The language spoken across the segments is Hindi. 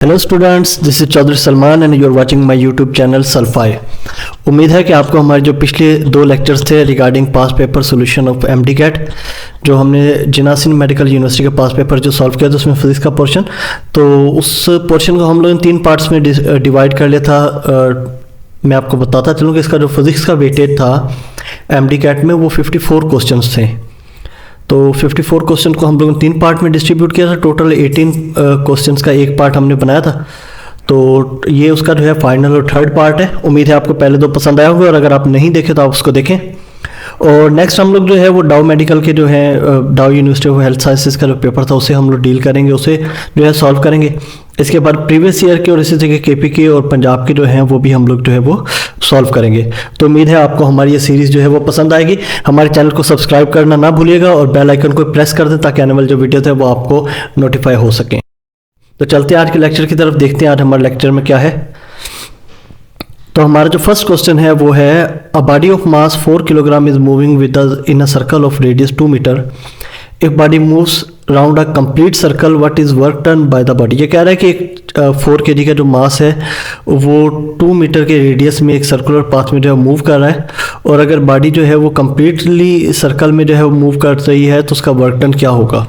Hello students, this is Chaudhary Salman and you are watching my YouTube channel सल्फाई। उम्मीद है कि आपको हमारे जो पिछले दो लेक्चर्स थे regarding pass paper solution of MD CAT, जो हमने जिना सिंह मेडिकल यूनिवर्सिटी का पास पेपर जो सॉल्व किया था उसमें फिजिक्स का पोर्शन, तो उस पोर्शन को हम लोग इन तीन पार्ट्स में डिवाइड कर लिया था। मैं आपको बताता चलूँ कि इसका जो फिजिक्स का वेटेज था एमडी कैट में वो 54 क्वेश्चंस थे। तो 54 क्वेश्चन को हम लोगों ने तीन पार्ट में डिस्ट्रीब्यूट किया था। टोटल 18 क्वेश्चंस का एक पार्ट हमने बनाया था। तो ये उसका जो है फाइनल और थर्ड पार्ट है। उम्मीद है आपको पहले दो पसंद आए होंगे और अगर आप नहीं देखे तो आप उसको देखें। और नेक्स्ट हम लोग जो है वो डाउ मेडिकल के जो है डाउ यूनिवर्सिटी ऑफ हेल्थ साइंसेज का जो पेपर था उसे हम लोग डील करेंगे, उसे जो है सॉल्व करेंगे। इसके बाद प्रीवियस ईयर के और इसी तरह केपी के और पंजाब के जो हैं वो भी हम लोग जो है वो सॉल्व करेंगे। तो उम्मीद है आपको हमारी ये सीरीज़ जो है वो पसंद आएगी। हमारे चैनल को सब्सक्राइब करना ना भूलिएगा और बेल आइकन को प्रेस कर दें ताकि आने वाले जो वीडियोस है वो आपको नोटिफाई हो सकें। तो चलते हैं आज के लेक्चर की तरफ, देखते हैं आज हमारे लेक्चर में क्या है। तो हमारा जो फर्स्ट क्वेश्चन है वो है a body of mass 4 kilogram is moving with in a circle of radius 2 meter. If body moves round a complete circle what is work done by the body. ये कह रहा है कि एक 4 kg का जो मास है वो 2 मीटर के रेडियस में एक सर्कुलर पाथ में जो है मूव कर रहा है, और अगर बॉडी जो है वो कम्प्लीटली सर्कल में जो है वो मूव कर रही है तो उसका वर्क डन क्या होगा।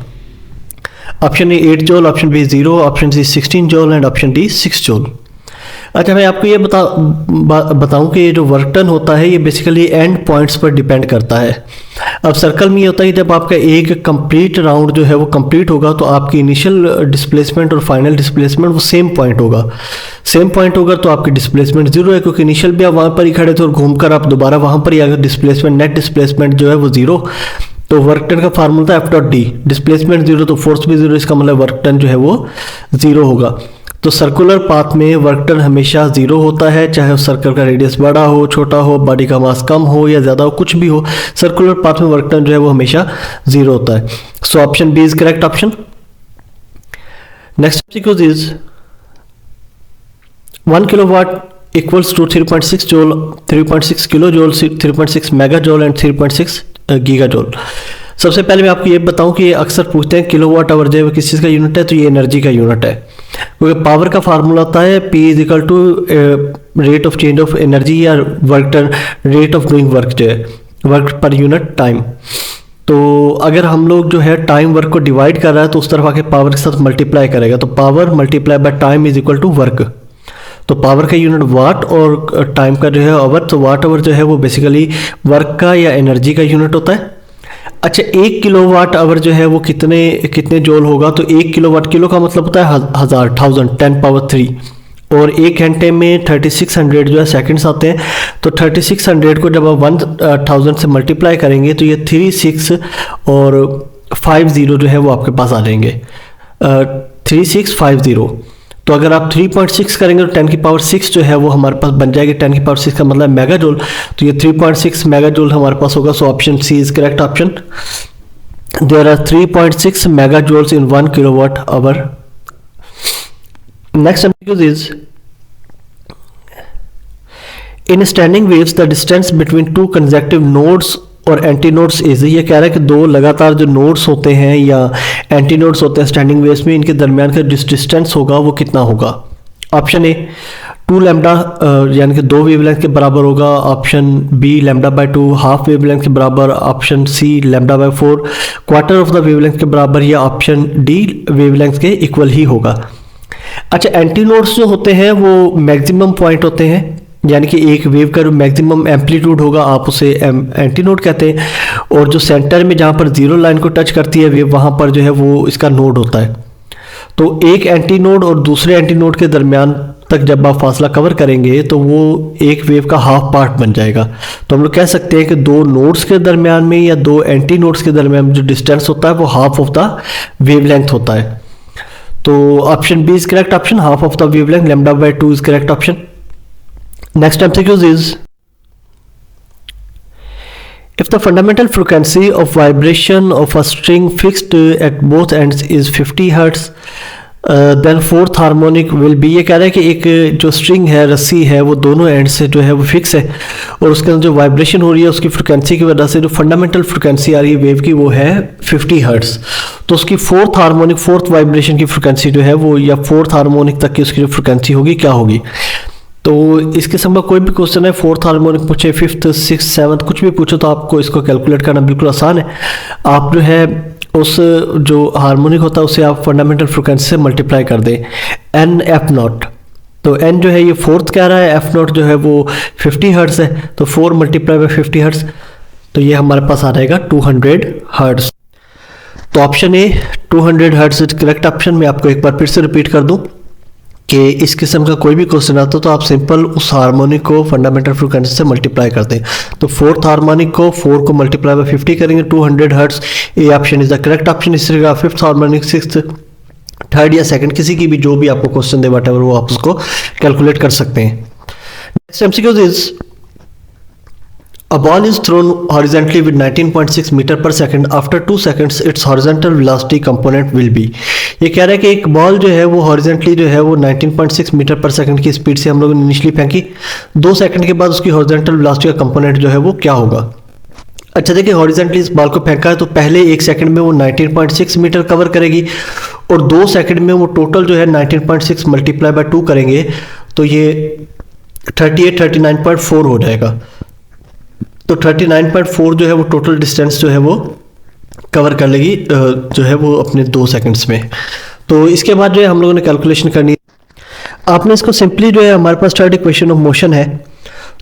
Option A 8 joule, option B 0, option C 16 joule and option D 6 joule. अच्छा, मैं आपको ये बताऊं कि ये जो वर्क डन होता है ये बेसिकली एंड पॉइंट्स पर डिपेंड करता है। अब सर्कल में ये होता है कि जब आपका एक कंप्लीट राउंड जो है वो कंप्लीट होगा तो आपकी इनिशियल डिस्प्लेसमेंट और फाइनल डिस्प्लेसमेंट वो सेम पॉइंट होगा। सेम पॉइंट होगा तो आपकी डिस्प्लेसमेंट जीरो है, क्योंकि इनिशियल भी आप वहाँ पर ही खड़े थे और घूमकर आप दोबारा वहाँ पर ही अगर डिस्प्लेसमेंट नेट डिस्प्लेसमेंट जो है वो जीरो, तो वर्क डन का फार्मूला था F.D, डिस्प्लेसमेंट जीरो तो फोर्स भी जीरो, इसका मतलब वर्क डन जो है वो जीरो होगा। तो सर्कुलर पाथ में वर्क डन हमेशा जीरो होता है, चाहे उस सर्कल का रेडियस बड़ा हो छोटा हो, बॉडी का मास कम हो या ज़्यादा हो, कुछ भी हो, सर्कुलर पाथ में वर्क डन जो है वो हमेशा जीरो होता है। So option B is correct option. Next is 1 kilowatt equals to 3.6 joule, 3.6 kilo joule, 3.6 mega joule and 3.6 giga joule. सबसे पहले मैं आपको ये बताऊं कि ये अक्सर पूछते हैं किलोवाट आवर जो है किस चीज़ का यूनिट है, तो ये एनर्जी का यूनिट है, क्योंकि पावर का फार्मूला होता है P is equal to rate of change of energy या work done, rate of doing work जो है, वर्क पर यूनिट टाइम। तो अगर हम लोग जो है टाइम वर्क को डिवाइड कर रहा है तो उस तरफ आके पावर के साथ मल्टीप्लाई करेगा, तो power multiply by time is equal to work. तो पावर का यूनिट वाट और टाइम का जो है आवर, तो वाट आवर जो है वो बेसिकली वर्क का या एनर्जी का यूनिट होता है। अच्छा, 1 किलोवाट आवर जो है वो कितने जूल होगा, तो 1 किलोवाट, किलो का मतलब होता है 1000, 10 पावर 3, और एक घंटे में 3600 जो है सेकंड्स आते हैं। तो 3600 को जब आप 1000 से मल्टीप्लाई करेंगे तो ये 36 और 50 जो है वो आपके पास आ जाएंगे, 3650। तो अगर आप 3.6 करेंगे तो 10 की पावर 6 जो है वो हमारे पास बन जाएगी। 10 की पावर 6 का मतलब मेगा जूल, तो ये 3.6 मेगा जूल हमारे पास होगा। So option C is correct option. There are 3.6 mega joules in 1 kilowatt hour. Next is in standing waves the distance between two consecutive nodes और एंटी नोड्स इज। ये कह रहा है कि दो लगातार जो नोड्स होते हैं या एंटी नोड्स होते हैं स्टैंडिंग वेव्स में, इनके दरमियान का डिस्टेंस होगा वो कितना होगा। ऑप्शन ए 2 लैम्डा यानी कि 2 वेवलेंथ के बराबर होगा, option B lambda by 2 half wavelength के बराबर, option C lambda by 4 quarter of the wavelength के बराबर, या ऑप्शन डी वेवलेंथ के इक्वल ही होगा। अच्छा, एंटी नोड्स जो होते हैं वो मैक्सिमम पॉइंट होते हैं, यानी कि एक वेव का जो मैक्सिमम एम्पलीट्यूड होगा आप उसे एंटी नोड कहते हैं, और जो सेंटर में जहाँ पर जीरो लाइन को टच करती है वेव वहाँ पर जो है वो इसका नोड होता है। तो एक एंटी नोड और दूसरे एंटी नोड के दरमियान तक जब आप फासला कवर करेंगे तो वो एक वेव का हाफ पार्ट बन जाएगा। तो हम लोग कह सकते हैं कि दो नोड्स के दरमियान में या दो एंटी नोड्स के दरमियान जो डिस्टेंस होता है वो हाफ ऑफ द वेवलेंथ होता है। तो option B is correct option, half of the wavelength, lambda by 2 is correct option. Next MCQ is if the fundamental frequency of vibration of a string fixed at both ends is 50 Hz, then fourth harmonic will be, ये कह रहा है कि एक जो स्ट्रिंग है, रस्सी है, वो दोनों एंड से जो है वो फिक्स है और उसके अंदर जो वाइब्रेशन हो रही है उसकी फ्रिक्वेंसी की वजह से जो फंडामेंटल फ्रिक्वेंसी आ रही है वेव की वो है 50 हर्ट्ज। तो उसकी फोर्थ हार्मोनिक, फोर्थ वाइब्रेशन की फ्रिक्वेंसी जो है वो, या फोर्थ हार्मोनिक तक की उसकी जो फ्रिक्वेंसी होगी क्या होगी। तो इस किस्म का कोई भी क्वेश्चन है, फोर्थ हार्मोनिक पूछे, फिफ्थ, सिक्स, सेवन्थ, कुछ भी पूछो तो आपको इसको कैलकुलेट करना बिल्कुल आसान है। आप जो है उस जो हार्मोनिक होता है उसे आप फंडामेंटल फ्रिक्वेंसी से मल्टीप्लाई कर दें, एन एफ नॉट। तो एन जो है ये फोर्थ कह रहा है, एफ नॉट जो है वो 50 हर्ट्स है, तो 4 मल्टीप्लाई बाई 50 हर्ट्स, तो ये हमारे पास आ जाएगा 200 हर्ट्स। तो option A 200 hertz is correct option. मैं आपको एक बार फिर से रिपीट कर दूं कि इस किस्म का कोई भी क्वेश्चन आता तो आप सिंपल उस हार्मोनिक को फंडामेंटल फ्रिक्वेंसी से मल्टीप्लाई कर दें। तो फोर्थ हार्मोनिक को 4 को मल्टीप्लाई बाय 50 करेंगे, 200 hertz, A option is the correct option. इस तरह फिफ्थ हार्मोनिक, सिक्स्थ, थर्ड या सेकंड, किसी की भी जो भी आपको क्वेश्चन दे व्हाटएवर, वो आप उसको कैलकुलेट कर सकते हैं। Next MCQ is A ball is thrown horizontally with 19.6 meter per second. After 2 seconds, its horizontal velocity component will be. ये कह रहा है कि एक बॉल जो है वो हॉरिजेंटली जो है वो 19.6 मीटर पर सेकंड की स्पीड से हम लोगों ने इनिशियली फेंकी, 2 सेकंड के बाद उसकी हॉरिजेंटल वेलोसिटी का कंपोनेंट जो है वो क्या होगा। अच्छा देखिए, हॉरिजेंटली इस बॉल को फेंका है तो पहले 1 सेकंड में वो 19.6 मीटर कवर करेगी और 2 सेकंड में वो टोटल जो है 19.6 मल्टीप्लाई बाय 2 करेंगे तो ये 39.4 हो जाएगा। तो 39.4 जो है वो टोटल डिस्टेंस जो है वो कवर कर लेगी जो है वो अपने 2 सेकंड्स में। तो इसके बाद जो है हम लोगों ने कैलकुलेशन करनी है। आपने इसको सिंपली जो है, हमारे पास थर्ड इक्वेशन ऑफ मोशन है,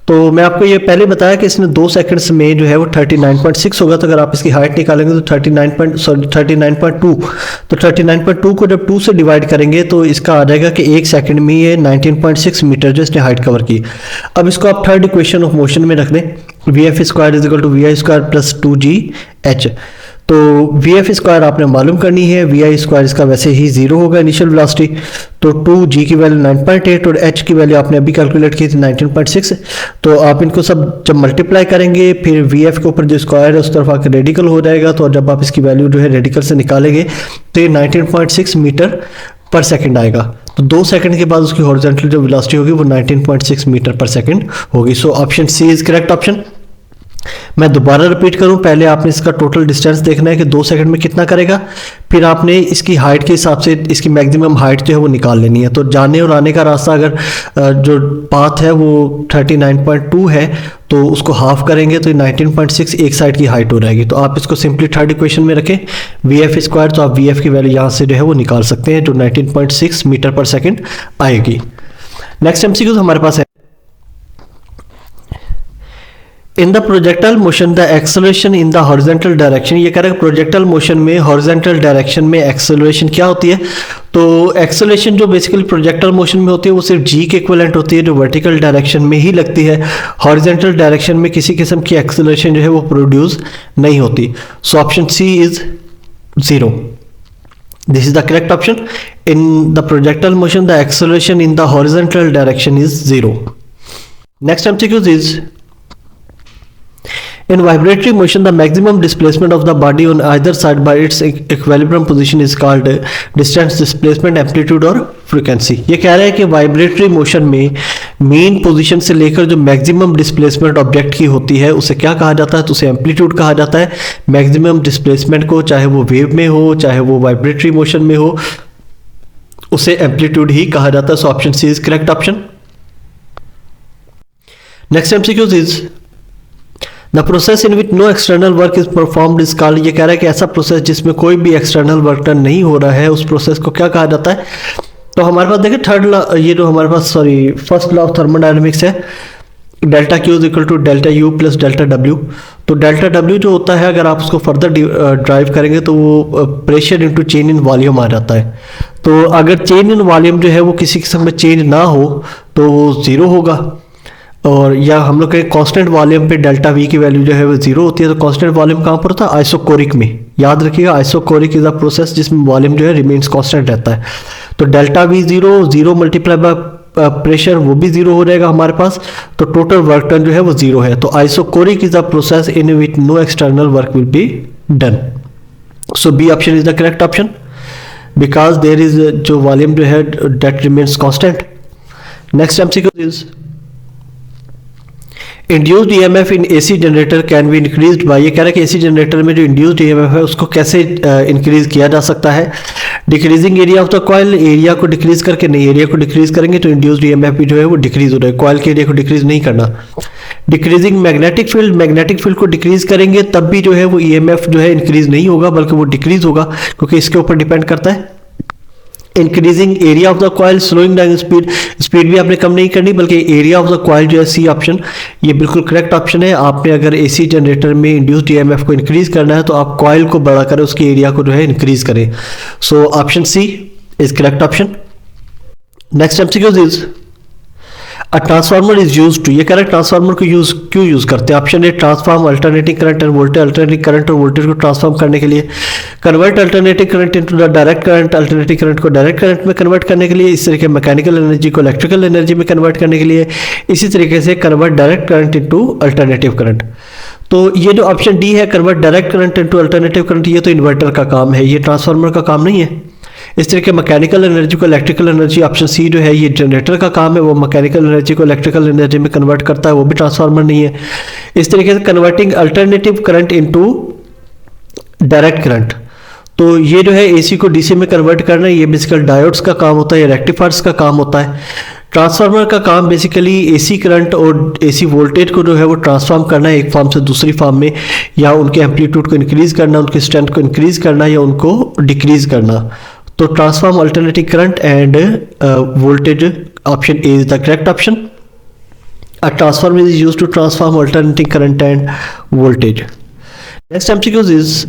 तो मैं आपको ये पहले बताया कि इसने 2 सेकंड्स में जो है वो 39.6 होगा। तो अगर आप इसकी हाइट निकालेंगे तो 39.2, तो 39.2 को जब 2 से डिवाइड करेंगे तो इसका आ जाएगा कि 1 सेकंड में ये 19.6 मीटर जो इसने हाइट कवर की। अब इसको आप थर्ड इक्वेशन ऑफ मोशन में रख दें, V F square is equal to V I square plus 2gh। तो वी एफ स्क्वायर आपने मालूम करनी है, वी आई स्क्वायर इसका वैसे ही 0 होगा इनिशियल वेलोसिटी, तो 2g की वैल्यू 9.8 और h की वैल्यू आपने अभी कैलकुलेट की थी 19.6। तो आप इनको सब जब मल्टीप्लाई करेंगे फिर वी एफ के ऊपर जो स्क्वायर है उस तरफ आकर रेडिकल हो जाएगा, तो जब आप इसकी वैल्यू जो है रेडिकल से निकालेंगे तो ये 19.6 मीटर पर सेकंड आएगा। तो 2 सेकंड के बाद उसकी हॉरिजॉन्टल जो वेलोसिटी होगी वो 19.6 मीटर पर सेकंड होगी। So option C is correct option. मैं दोबारा रिपीट करूं, पहले आपने इसका टोटल डिस्टेंस देखना है कि 2 सेकंड में कितना करेगा, फिर आपने इसकी हाइट के हिसाब से इसकी मैक्सिमम हाइट जो है वो निकाल लेनी है। तो जाने और आने का रास्ता अगर जो पाथ है वो 39.2 है तो उसको हाफ करेंगे तो 19.6 एक साइड की हाइट हो जाएगी। तो आप इसको सिंपली थर्ड इक्वेशन में रखें, वी एफ स्क्वायर, तो आप वी एफ की वैल्यू यहाँ से जो है वो निकाल सकते हैं जो 19.6 मीटर पर सेकेंड आएगी। नेक्स्ट एमसीक्यू हमारे पास है, इन the projectile motion the acceleration in the horizontal direction. ये कह रहा है प्रोजेक्टाइल मोशन में हॉरिजॉन्टल डायरेक्शन में एक्सेलरेशन क्या होती है। तो एक्सेलरेशन जो बेसिकली प्रोजेक्टाइल मोशन में होती है वो सिर्फ जी के इक्विवेलेंट होती है, जो वर्टिकल डायरेक्शन में ही लगती है। हॉरिजॉन्टल डायरेक्शन में किसी किस्म की एक्सेलरेशन जो है वो प्रोड्यूस नहीं होती। So option C is 0। This is the correct option. In the projectile motion the acceleration in the horizontal direction is 0। Next MCQ is, in vibratory motion the maximum displacement of the body on either side by its equilibrium position is called distance, displacement, amplitude और frequency। ये कह रहा है कि वाइब्रेटरी मोशन में मेन पोजीशन से लेकर जो मैक्सिमम डिस्प्लेसमेंट ऑब्जेक्ट की होती है उसे क्या कहा जाता है, तो उसे एम्पलीट्यूड कहा जाता है। मैक्सिमम डिस्प्लेसमेंट को चाहे वो वेव में हो चाहे वो वाइब्रेटरी मोशन में हो उसे एम्पलीट्यूड ही कहा जाता है। So option C is correct option. Next MCQs is, the process in which no external work is performed is called. ये कह रहा है कि ऐसा प्रोसेस जिसमें कोई भी एक्सटर्नल वर्क डन नहीं हो रहा है उस प्रोसेस को क्या कहा जाता है। तो हमारे पास देखिए थर्ड लॉ, ये जो हमारे पास फर्स्ट लॉ ऑफ थर्मोडायनेमिक्स है, delta Q is equal to delta U plus delta W. तो डेल्टा डब्ल्यू जो होता है अगर आप उसको फर्दर ड्राइव करेंगे तो वो pressure into change in volume आ जाता है। तो अगर चेंज इन वॉल्यूम जो है वो किसी किस्म में चेंज ना हो तो वो 0 होगा, और या हम लोग कहें कांस्टेंट वॉल्यूम पे डेल्टा वी की वैल्यू जो है वो 0 होती है। तो कांस्टेंट वॉल्यूम कहाँ पर होता है, आइसोकोरिक में। याद रखिएगा आइसोकोरिक इज अ प्रोसेस जिसमें वॉल्यूम जो है रिमेन्स कांस्टेंट रहता है। तो delta we 0 multiply by pressure वो भी 0 हो जाएगा हमारे पास, तो टोटल वर्क डन जो है वो 0 है। तो isochoric is a process in which no external work will be done. So B option is the correct option. Because there is जो वॉल्यूम जो है that remains constant. Next MCQ is induced EMF in AC generator can be increased by, ये कह रहा है कि एसी जनरेटर में जो इंड्यूस्ड ईएमएफ है उसको कैसे इंक्रीज किया जा सकता है। Decreasing area of the coil, area को डिक्रीज करके, नहीं एरिया को डिक्रीज करेंगे तो इंड्यूस्ड ईएमएफ भी जो है वो डिक्रीज हो रहा है, कॉइल के एरिया को डिक्रीज नहीं करना। Decreasing magnetic field, magnetic field को डिक्रीज करेंगे तब भी जो है वो ईएमएफ जो है इंक्रीज नहीं होगा बल्कि वो डिक्रीज होगा, क्योंकि इसके ऊपर डिपेंड करता है। Increasing area of the coil, slowing down speed, speed भी आपने कम नहीं करनी बल्कि एरिया ऑफ द कॉइल जो है सी ऑप्शन ये बिल्कुल करेक्ट ऑप्शन है। आपने अगर एसी जनरेटर में इंड्यूस्ड ईएमएफ को इंक्रीज करना है तो आप कॉइल को बड़ा करें, उसके एरिया को जो है इंक्रीज करें। So option C is correct option. Next MCQ is a transformer is use to, ये कह रहा है ट्रांसफार्मर को क्यों यूज करते हैं। Option A transform alternating current and voltage, alternating current और वोल्टेज को ट्रांसफार्म करने के लिए। Convert alternating current into the direct current, alternating current को डायरेक्ट करंट में कन्वर्ट करने के लिए। इस तरीके मैकेनिकल एनर्जी को इलेक्ट्रिकल एनर्जी में कन्वर्ट करने के लिए। इसी तरीके से convert direct current into alternative current. तो ये जो ऑप्शन डी है convert direct current into alternative current, ये तो इन्वर्टर का काम है, ये ट्रांसफार्मर का काम नहीं है। इस तरह के मैकेनिकल एनर्जी को इलेक्ट्रिकल एनर्जी, ऑप्शन सी जो है ये जनरेटर का काम है, वो मैकेनिकल एनर्जी को इलेक्ट्रिकल एनर्जी में कन्वर्ट करता है, वो भी ट्रांसफार्मर नहीं है। इस तरीके से converting alternative current into direct current, तो ये जो है एसी को डीसी में कन्वर्ट करना, ये बेसिकली डायोड्स का काम होता है, रेक्टिफायर्स का काम होता है। ट्रांसफार्मर का काम बेसिकली एसी करंट और एसी वोल्टेज को जो है वो ट्रांसफार्म करना है एक फॉर्म से दूसरी फॉर्म में, या उनके एम्पलीट्यूड को इंक्रीज करना, उनकी स्ट्रेंथ को इंक्रीज करना या उनको डिक्रीज करना। तो transform alternating current and voltage, option A is the correct option. A transformer is used to transform alternating current and voltage. Next MCQ is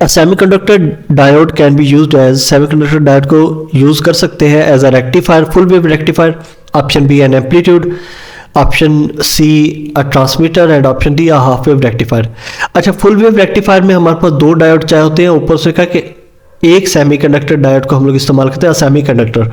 a semiconductor diode can be used as, semiconductor diode को यूज कर सकते हैं as a rectifier, full wave rectifier. Option B an amplitude, option C a transmitter and option D a half wave rectifier. अच्छा, फुल वेव रेक्टिफायर में हमारे पास दो डायोड चाहिए होते हैं, ऊपर से कहा कि एक सेमीकंडक्टर डायोड को हम लोग इस्तेमाल करते हैं सेमीकंडक्टर,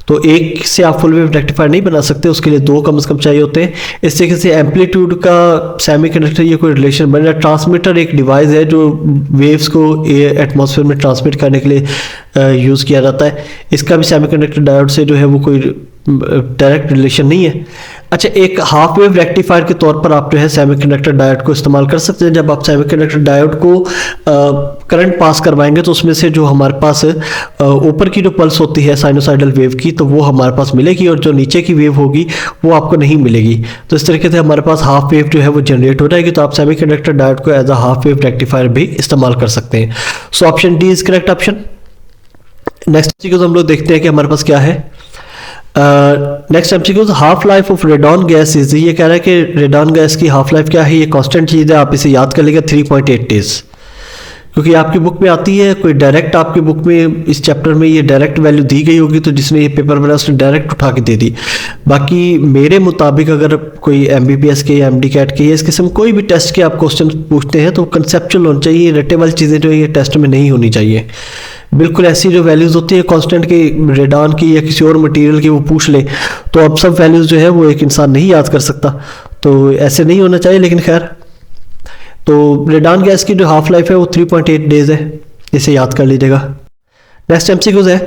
तो एक से आप फुल वेव रेक्टिफायर नहीं बना सकते, उसके लिए दो कम से कम चाहिए होते हैं। इस तरीके से एम्पलीट्यूड का सेमीकंडक्टर ये कोई रिलेशन बन रहा है। ट्रांसमीटर एक डिवाइस है जो वेव्स को एटमॉस्फेयर में ट्रांसमिट करने के लिए यूज़ किया जाता है, इसका भी सेमीकंडक्टर डायोड से जो है वो कोई डायरेक्ट रिलेशन नहीं है। अच्छा, एक हाफ वेव रेक्टिफायर के तौर पर आप जो है सेमीकंडक्टर डायोड को इस्तेमाल कर सकते हैं। जब आप सेमीकंडक्टर डायोड को करंट पास करवाएंगे तो उसमें से जो हमारे पास ऊपर की जो पल्स होती है साइनोसाइडल वेव की, तो वो हमारे पास मिलेगी, और जो नीचे की वेव होगी वो आपको नहीं मिलेगी। तो इस तरीके से हमारे पास हाफ वेव जो है वो जनरेट हो जाएगी, तो आप सेमीकंडक्टर डायोड को as a half wave rectifier भी इस्तेमाल कर सकते हैं। So option D is correct option. Next चीज़ हम लोग देखते हैं कि हमारे पास क्या है। Next MCQ, half life of radon gas is, ये कह रहा है कि रेडॉन गैस की हाफ लाइफ क्या है, ये कांस्टेंट चीज़ है, आप इसे याद कर लीजिएगा 3.8 डेज, क्योंकि आपकी बुक में आती है, कोई डायरेक्ट आपकी बुक में इस चैप्टर में ये डायरेक्ट वैल्यू दी गई होगी, तो जिसने ये पेपर बनाया उसने डायरेक्ट उठा के दे दी। बाकी मेरे मुताबिक अगर कोई एमबीबीएस के या एमडी कैट के या इस किस्म कोई भी टेस्ट के आप क्वेश्चन पूछते हैं तो कंसेप्चुअल होना चाहिए, रटे वाली चीज़ें जो है ये टेस्ट में नहीं होनी चाहिए। बिल्कुल ऐसी जो वैल्यूज़ होती है कांस्टेंट की, रेडॉन की या किसी और मटेरियल की, वो पूछ ले तो अब सब वैल्यूज़ जो है वो एक इंसान नहीं याद कर सकता, तो ऐसे नहीं होना चाहिए। लेकिन खैर, तो रेडॉन गैस की जो हाफ लाइफ है वो 3.8 डेज है, इसे याद कर लीजिएगा। नेक्स्ट एमसीक्यूज है,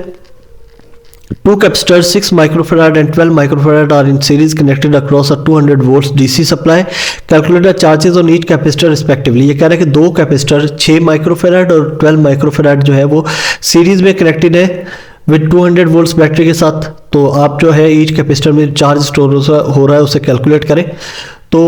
two capacitors 6 microfarad and 12 microfarad are in series connected across a 200 volts DC supply, calculate the charges on each capacitor respectively. ये कह रहा है कि दो कैपेसिटर 6 माइक्रोफैराड और 12 माइक्रोफैराड जो है वो सीरीज में कनेक्टेड है विद 200 वोल्ट्स बैटरी के साथ। तो आप जो है ईच कैपेसिटर में चार्ज स्टोर हो रहा है उसे कैलकुलेट करें। तो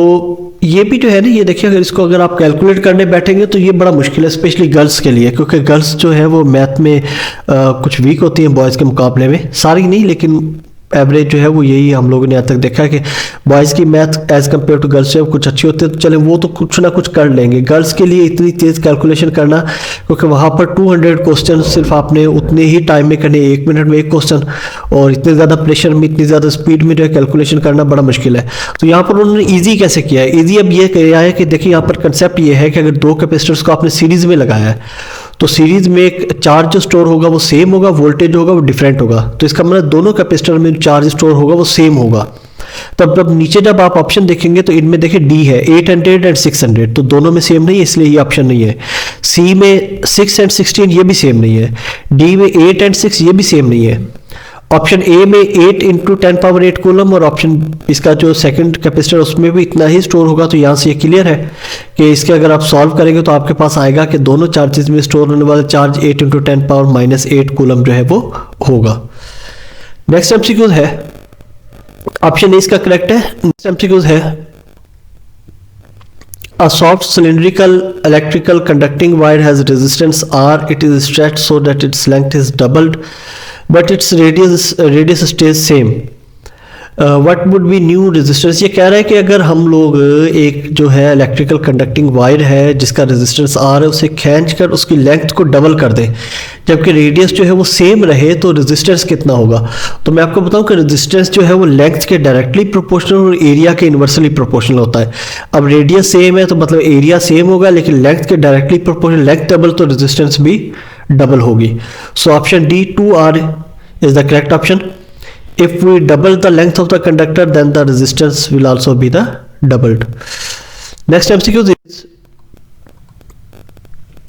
ये भी जो है ना, ये देखिए अगर इसको अगर आप कैलकुलेट करने बैठेंगे तो ये बड़ा मुश्किल है, स्पेशली गर्ल्स के लिए, क्योंकि गर्ल्स जो है वो मैथ में कुछ वीक होती हैं बॉयज़ के मुकाबले में, सारी नहीं लेकिन एवरेज जो है वो यही हम लोगों ने आज तक देखा है कि बॉयज़ की math as compare to girls जो है कुछ अच्छी होती है, तो चले वो तो कुछ ना कुछ कर लेंगे। गर्ल्स के लिए इतनी तेज़ कैलकुलेशन करना, क्योंकि वहाँ पर 200 क्वेश्चन सिर्फ आपने उतने ही टाइम में करने, 1 मिनट में एक क्वेश्चन, और इतने ज़्यादा प्रेशर में इतनी ज़्यादा स्पीड में जो है कैलकुलेशन करना बड़ा मुश्किल है। तो यहाँ पर उन्होंने ईजी कैसे किया है, ईजी अब ये किया है कि देखिए यहाँ पर कंसेप्ट ये है कि अगर दो कैपेसिटर्स को आपने सीरीज़ में लगाया है तो सीरीज में एक चार्ज जो स्टोर होगा वो सेम होगा, वोल्टेज होगा वो डिफरेंट होगा, तो इसका मतलब दोनों कैपेसिटर में चार्ज स्टोर होगा वो सेम होगा। तो अब नीचे जब आप ऑप्शन देखेंगे तो इनमें देखिए डी है 800 एंड 600, तो दोनों में सेम नहीं है, इसलिए ये ऑप्शन नहीं है। सी में 6 एंड 16 ये भी सेम नहीं है। डी में 8 एंड 6 ये भी सेम नहीं है। ऑप्शन ए में 8 इंटू 10 पावर 8 कूलम, और ऑप्शन इसका जो सेकंड कैपेसिटर उसमें भी इतना ही स्टोर होगा। तो यहाँ से ये क्लियर है कि इसके अगर आप सॉल्व करेंगे तो आपके पास आएगा कि दोनों चार्जेस में स्टोर होने वाला charge 8 into 10 power minus 8 coulomb जो है वो होगा। नेक्स्ट एमसीक्यू है, ऑप्शन ए इसका करेक्ट है। नेक्स्ट एमसीक्यू है, a soft cylindrical electrical conducting wire has resistance R. It is stretched so that its length is doubled, but its radius stays same. What would be new resistance? ये कह रहा है कि अगर हम लोग एक जो है इलेक्ट्रिकल कंडक्टिंग वायर है जिसका रेजिस्टेंस R है, उसे खींच कर उसकी लेंथ को डबल कर दें जबकि रेडियस जो है वो सेम रहे, तो रेजिस्टेंस कितना होगा? तो मैं आपको बताऊं कि रेजिस्टेंस जो है वो लेंथ के डायरेक्टली प्रोपोर्शनल और एरिया के इन्वर्सली प्रोपोर्शनल होता है। अब रेडियस सेम है तो मतलब एरिया सेम होगा, लेकिन लेंथ के डायरेक्टली प्रोपोर्शनल, लेंथ डबल तो रेजिस्टेंस भी डबल होगी। So option D 2R is the correct option. If we double the length of the conductor, then the resistance will also be the doubled. Next MCQ is,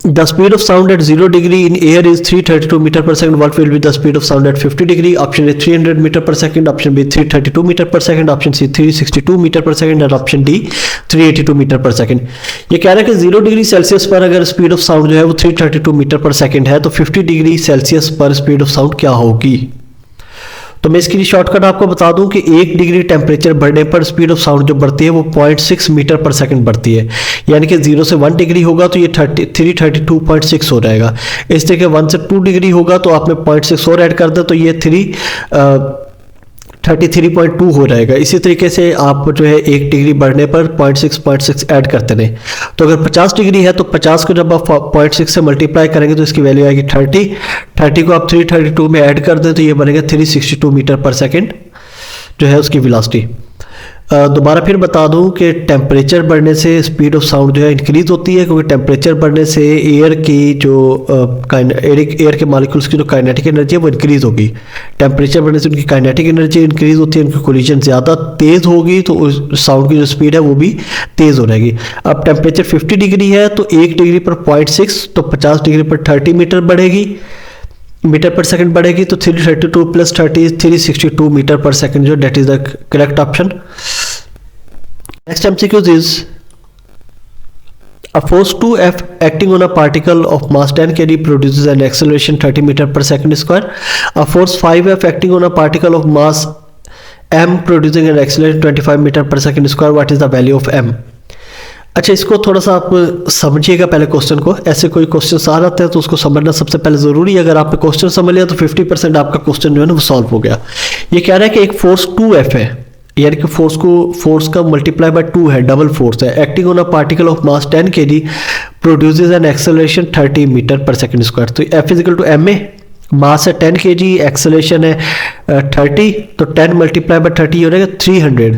the speed of sound at 0 degree in air is 332 meter per second. What will be the speed of sound at 50 degree? Option A 300 meter per second, option B 332 meter per second, option C 362 meter per second, and option D 382 meter per second. ये कह रहा है कि 0 डिग्री सेल्सियस पर अगर स्पीड ऑफ साउंड जो है वो 332 मीटर पर सेकंड है, तो 50 डिग्री सेल्सियस पर स्पीड ऑफ साउंड क्या होगी? तो मैं इसके लिए शॉर्टकट आपको बता दूं कि 1 डिग्री टेम्परेचर बढ़ने पर स्पीड ऑफ साउंड जो बढ़ती है वो 0.6 मीटर पर सेकंड बढ़ती है। यानी कि 0 से 1 डिग्री होगा तो ये 332.6 हो जाएगा। इस तरह के 1 से 2 डिग्री होगा तो आपने 0.6 और ऐड कर दें तो ये 33.2 हो जाएगा। इसी तरीके से आप जो है 1 डिग्री बढ़ने पर 0.6 ऐड करते रहें। तो अगर 50 डिग्री है तो 50 को जब आप 0.6 से मल्टीप्लाई करेंगे तो इसकी वैल्यू आएगी 30 को आप 332 में ऐड कर दें तो ये बनेगा 362 मीटर पर सेकेंड जो है उसकी वेलोसिटी। दोबारा फिर बता दूं कि टेम्परेचर बढ़ने से स्पीड ऑफ साउंड जो है इंक्रीज होती है, क्योंकि टेम्परेचर बढ़ने से एयर की जो एयर के मॉलिक्यूल्स की जो काइनेटिक एनर्जी है वो इंक्रीज होगी। टेम्परेचर बढ़ने से उनकी काइनेटिक एनर्जी इंक्रीज होती है, उनकी कोलिजन ज़्यादा तेज़ होगी तो साउंड की जो स्पीड है वो भी तेज़ हो जाएगी। अब टेम्परेचर 50 डिग्री है तो 1 डिग्री पर 0.6 तो 50 डिग्री पर 30 मीटर पर सेकंड बढ़ेगी, तो 332 प्लस 30 362 मीटर पर सेकंड जो that is the correct option. Next MCQ is, a force 2F acting on a particle of mass 10 kg produces an acceleration 30 meter per second square. A force 5F acting on a particle of mass m producing an acceleration 25 meter per second square. What is the value of m? अच्छा, इसको थोड़ा सा आप समझिएगा पहले क्वेश्चन को। ऐसे कोई क्वेश्चन आ जाते हैं तो उसको समझना सबसे पहले ज़रूरी है। अगर आपने क्वेश्चन समझ लिया तो 50% आपका क्वेश्चन जो है ना वो सॉल्व हो गया। ये कह रहा है कि एक फोर्स 2F है, यानी कि फोर्स का मल्टीप्लाई बाय 2 है, डबल फोर्स है, acting on a particle of mass 10 kg produces an acceleration 30 metre पर सेकंड स्क्वायर। तो F is equal to M A, mass है 10 kg, एक्सेलरेशन है 30, तो 10 मल्टीप्लाई बाय 30 हो जाएगा 300।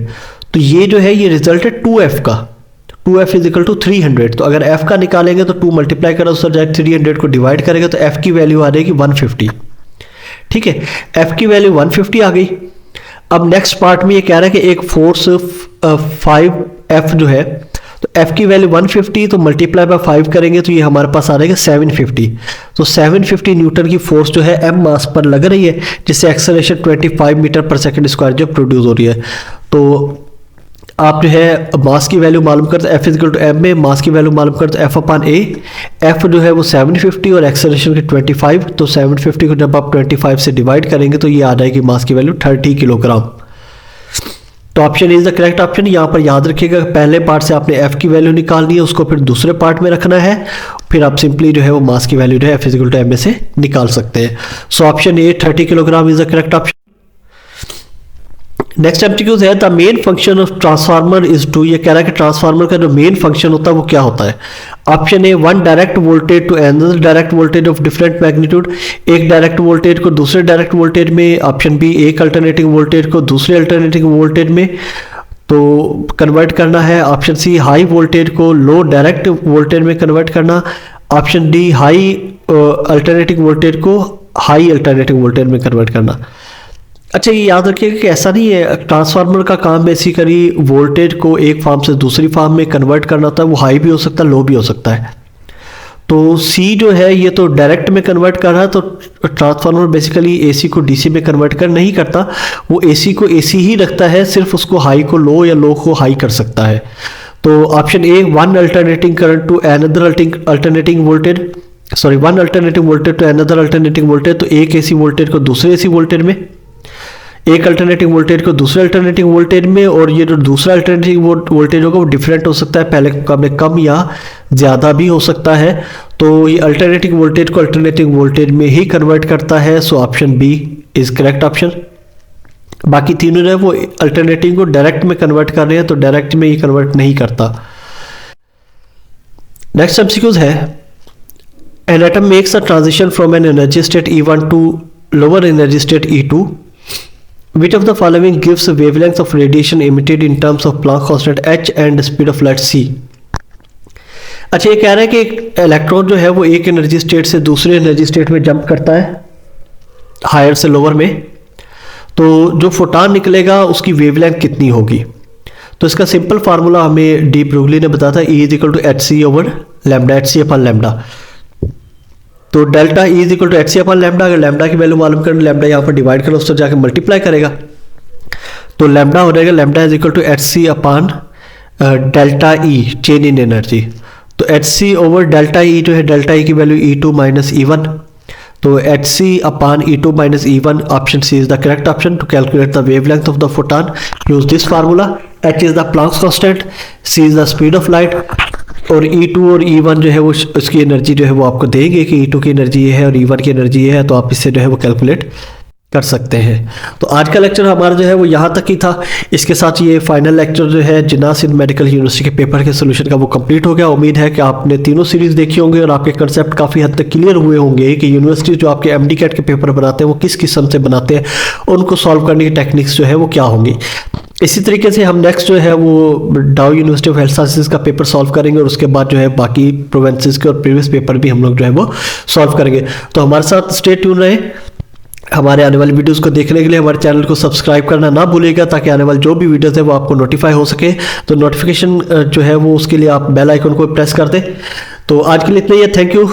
तो ये जो है ये रिजल्ट है 2F का, 2F इज इक्वल टू 300। तो अगर F का निकालेंगे तो 2 मल्टीप्लाई करो उससे जाए 300 को डिवाइड करेंगे तो F की वैल्यू आ जाएगी 150। ठीक है, F की वैल्यू 150 आ गई। अब नेक्स्ट पार्ट में ये कह रहा है कि एक फोर्स 5F जो है, तो F की वैल्यू 150 तो मल्टीप्लाई बाय 5 करेंगे तो ये हमारे पास आ जाएगा 750। तो 750 न्यूटन की फोर्स जो है m मास पर लग रही है, जिससे एक्सेलरेशन 25 मीटर पर सेकंड स्क्वायर जो प्रोड्यूस हो रही है। तो आप जो है मास की वैल्यू मालूम करते F इजिकल टू एम में, मास की वैल्यू मालूम करते F अपॉन ए। F जो है वो 750 और एक्सेलरेशन की 25, तो 750 को जब आप 25 से डिवाइड करेंगे तो ये आ जाएगी मास की वैल्यू 30 किलोग्राम। तो option is the correct option. यहाँ पर याद रखिएगा पहले पार्ट से आपने F की वैल्यू निकालनी है, उसको फिर दूसरे पार्ट में रखना है, फिर आप सिंपली जो है वो मास की वैल्यू जो है F इजिकल टू एम में से निकाल सकते हैं। So option A 30 kilogram is the correct option. Next MCQ है, the main function of transformer is to, ये कह रहा है कि ट्रांसफार्मर का जो मेन फंक्शन होता है वो क्या होता है। Option A 1 direct voltage to another direct voltage of different magnitude, एक डायरेक्ट वोल्टेज को दूसरे डायरेक्ट वोल्टेज में। ऑप्शन बी एक अल्टरनेटिंग वोल्टेज को दूसरे अल्टरनेटिंग वोल्टेज में तो कन्वर्ट करना है। ऑप्शन सी हाई वोल्टेज को लो डायरेक्ट वोल्टेज में कन्वर्ट करना। Option D high alternating voltage को हाई अल्टरनेटिंग वोल्टेज में कन्वर्ट करना। अच्छा, ये याद रखिएगा कि ऐसा नहीं है, ट्रांसफार्मर का काम बेसिकली वोल्टेज को एक फार्म से दूसरी फार्म में कन्वर्ट करना होता है। वो हाई भी हो सकता है, लो भी हो सकता है। तो सी जो है ये तो डायरेक्ट में कन्वर्ट कर रहा है, तो ट्रांसफार्मर बेसिकली एसी को डीसी में कन्वर्ट कर नहीं करता, वो एसी को एसी ही रखता है, सिर्फ उसको हाई को लो या लो को हाई कर सकता है। तो option A, one alternating current to another alternating voltage, sorry one alternating voltage to another alternating voltage, तो एक एसी वोल्टेज को दूसरे एसी वोल्टेज में, एक अल्टरनेटिंग वोल्टेज को दूसरे अल्टरनेटिंग वोल्टेज में, और ये जो दूसरा अल्टरनेटिंग वोल्टेज होगा वो डिफरेंट हो सकता है, पहले का में कम या ज़्यादा भी हो सकता है। तो ये अल्टरनेटिंग वोल्टेज को अल्टरनेटिंग वोल्टेज में ही कन्वर्ट करता है। So option B is correct option. बाकी तीनों जो है वो अल्टरनेटिंग को डायरेक्ट में कन्वर्ट कर रहे हैं, तो डायरेक्ट में ये कन्वर्ट नहीं करता। नेक्स्ट एमसीक्यूज है, an atom makes a transition from an energy state E1 to lower energy state E2, which of the following gives a wavelength of radiation emitted in terms of Planck constant h and speed of light c। अच्छा, ये कह रहा है कि एक इलेक्ट्रॉन जो है वो एक एनर्जी स्टेट से दूसरे एनर्जी स्टेट में जंप करता है, हायर से लोअर में, तो जो फोटॉन निकलेगा उसकी वेवलेंथ कितनी होगी। तो इसका सिंपल फार्मूला हमें डी ब्रूगली ने बताया था, E is equal to H C over lambda, H C upon lambda. तो delta E is equal to H C upon lambda, अगर लैम्डा की वैल्यू मालूम करें, लैम्डा यहाँ पर डिवाइड करो, उससे जाकर मल्टीप्लाई करेगा, तो लैम्डा हो जाएगा lambda is equal to H C upon delta E, change in energy. तो H C over delta E जो है, डेल्टा E की वैल्यू E2 माइनस E1, तो H C upon E2 minus E1, option C is the correct option. To calculate the wavelength of the photon use this formula, H is the Planck's constant, C is the speed of light, और E2 और E1 जो है वो उसकी एनर्जी जो है वो आपको देंगे कि E2 की एनर्जी ये है और E1 की एनर्जी ये है, तो आप इससे जो है वो कैलकुलेट कर सकते हैं। तो आज का लेक्चर हमारा जो है वो यहाँ तक ही था। इसके साथ ये फाइनल लेक्चर जो है जिन्ना सिंध मेडिकल यूनिवर्सिटी के पेपर के सोल्यूशन का वो कंप्लीट हो गया। उम्मीद है कि आपने तीनों सीरीज़ देखी होंगे और आपके कंसेप्ट काफ़ी हद तक क्लियर हुए होंगे कि यूनिवर्सिटी जो आपके MD कैट के पेपर बनाते हैं वो किस किस्म से बनाते हैं, उनको सॉल्व करने की टेक्निक्स जो है वो क्या होंगी। इसी तरीके से हम नेक्स्ट जो है वो डाउ यूनिवर्सिटी ऑफ हेल्थ साइंसेज का पेपर सॉल्व करेंगे, और उसके बाद जो है बाकी प्रोविंसेस के और प्रीवियस पेपर भी हम लोग जो है वो सॉल्व करेंगे। तो हमारे साथ स्टे ट्यून रहे। हमारे आने वाली वीडियोस को देखने के लिए हमारे चैनल को सब्सक्राइब करना ना भूलिएगा, ताकि आने वाली जो भी वीडियोस है वो आपको नोटिफाई हो सके। तो नोटिफिकेशन जो है वो उसके लिए आप बेल आइकन को प्रेस कर दें। तो आज के लिए इतना ही है, थैंक यू।